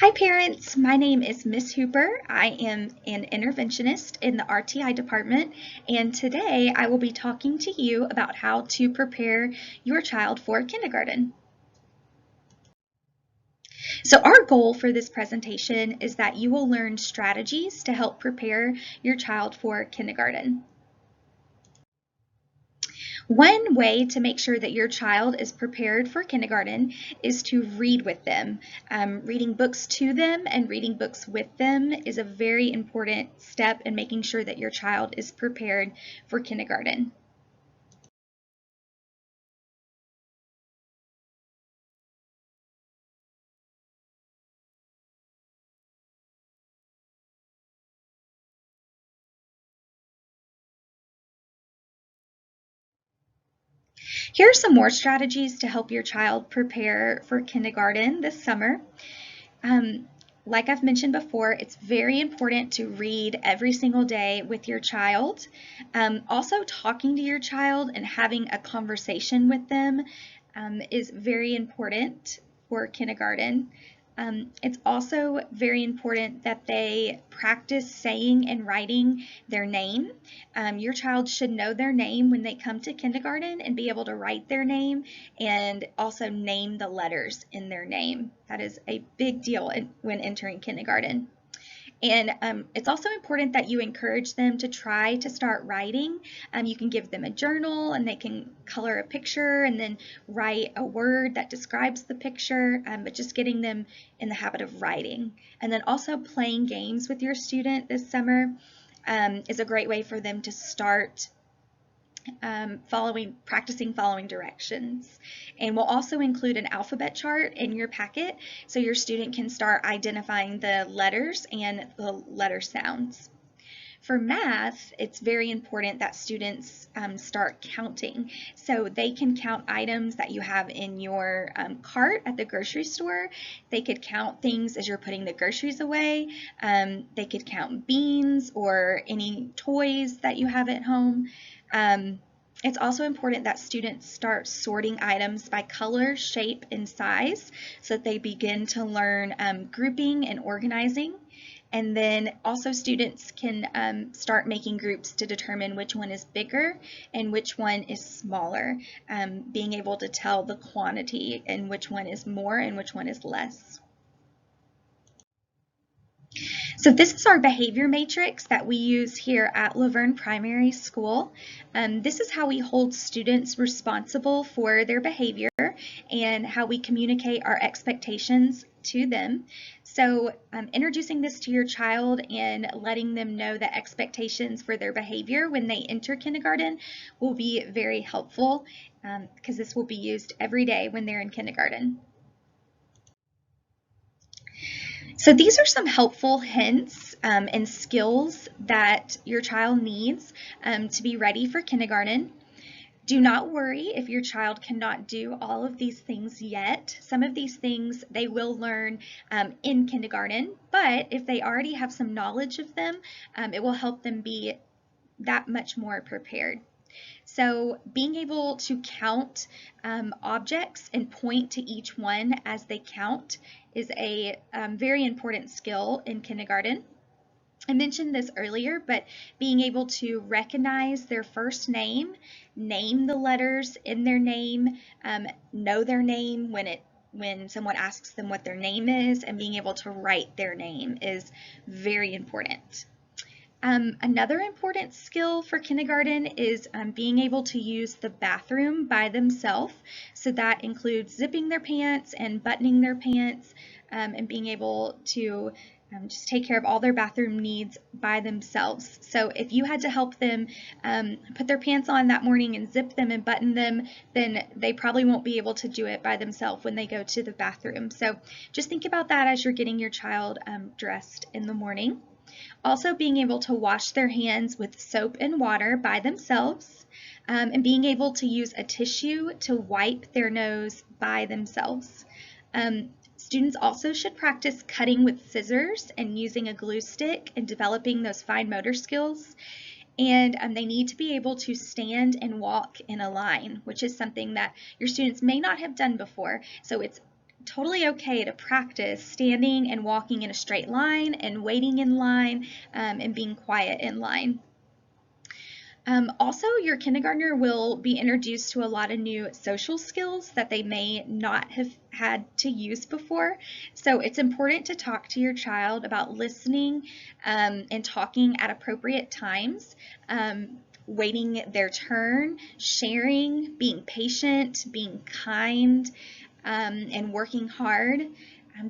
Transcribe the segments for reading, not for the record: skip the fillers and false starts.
Hi parents, my name is Miss Hooper. I am an interventionist in the RTI department, and today I will be talking to you about how to prepare your child for kindergarten. So our goal for this presentation is that you will learn strategies to help prepare your child for kindergarten. One way to make sure that your child is prepared for kindergarten is to read with them. Reading books to them and reading books with them is a very important step in making sure that your child is prepared for kindergarten. Here are some more strategies to help your child prepare for kindergarten this summer. Um, like I've mentioned before, it's very important to read every single day with your child. Also, talking to your child and having a conversation with them is very important for kindergarten. It's also very important that they practice saying and writing their name. Your child should know their name when they come to kindergarten and be able to write their name and also name the letters in their name. That is a big deal when entering kindergarten. And it's also important that you encourage them to try to start writing. You can give them a journal and they can color a picture and then write a word that describes the picture, but just getting them in the habit of writing. And then also playing games with your student this summer is a great way for them to start practicing following directions. And we'll also include an alphabet chart in your packet so your student can start identifying the letters and the letter sounds. For math, it's very important that students start counting. So they can count items that you have in your cart at the grocery store. They could count things as you're putting the groceries away. They could count beans or any toys that you have at home. It's also important that students start sorting items by color, shape, and size so that they begin to learn grouping and organizing. And then also students can start making groups to determine which one is bigger and which one is smaller, being able to tell the quantity and which one is more and which one is less. So this is our behavior matrix that we use here at Laverne Primary School. This is how we hold students responsible for their behavior and how we communicate our expectations to them. So introducing this to your child and letting them know the expectations for their behavior when they enter kindergarten will be very helpful because this will be used every day when they're in kindergarten. So these are some helpful hints and skills that your child needs to be ready for kindergarten. Do not worry if your child cannot do all of these things yet. Some of these things they will learn in kindergarten, but if they already have some knowledge of them, it will help them be that much more prepared. So being able to count objects and point to each one as they count is a very important skill in kindergarten. I mentioned this earlier, but being able to recognize their first name, name the letters in their name, know their name when someone asks them what their name is, and being able to write their name is very important. Another important skill for kindergarten is being able to use the bathroom by themselves. So that includes zipping their pants and buttoning their pants and being able to just take care of all their bathroom needs by themselves. So if you had to help them put their pants on that morning and zip them and button them, then they probably won't be able to do it by themselves when they go to the bathroom. So just think about that as you're getting your child dressed in the morning. Also being able to wash their hands with soap and water by themselves, and being able to use a tissue to wipe their nose by themselves. Students also should practice cutting with scissors and using a glue stick and developing those fine motor skills. And they need to be able to stand and walk in a line, which is something that your students may not have done before. So it's totally okay to practice standing and walking in a straight line and waiting in line and being quiet in line. Also, your kindergartner will be introduced to a lot of new social skills that they may not have had to use before. So it's important to talk to your child about listening and talking at appropriate times, waiting their turn, sharing, being patient, being kind, and working hard.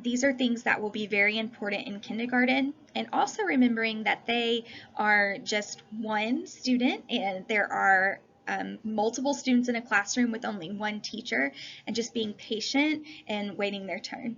These are things that will be very important in kindergarten, and also remembering that they are just one student and there are multiple students in a classroom with only one teacher, and just being patient and waiting their turn.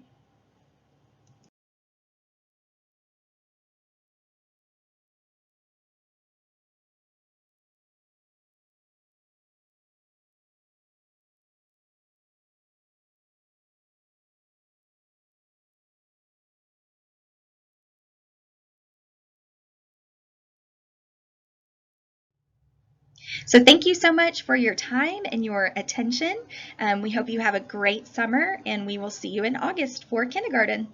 So thank you so much for your time and your attention. We hope you have a great summer, and we will see you in August for kindergarten.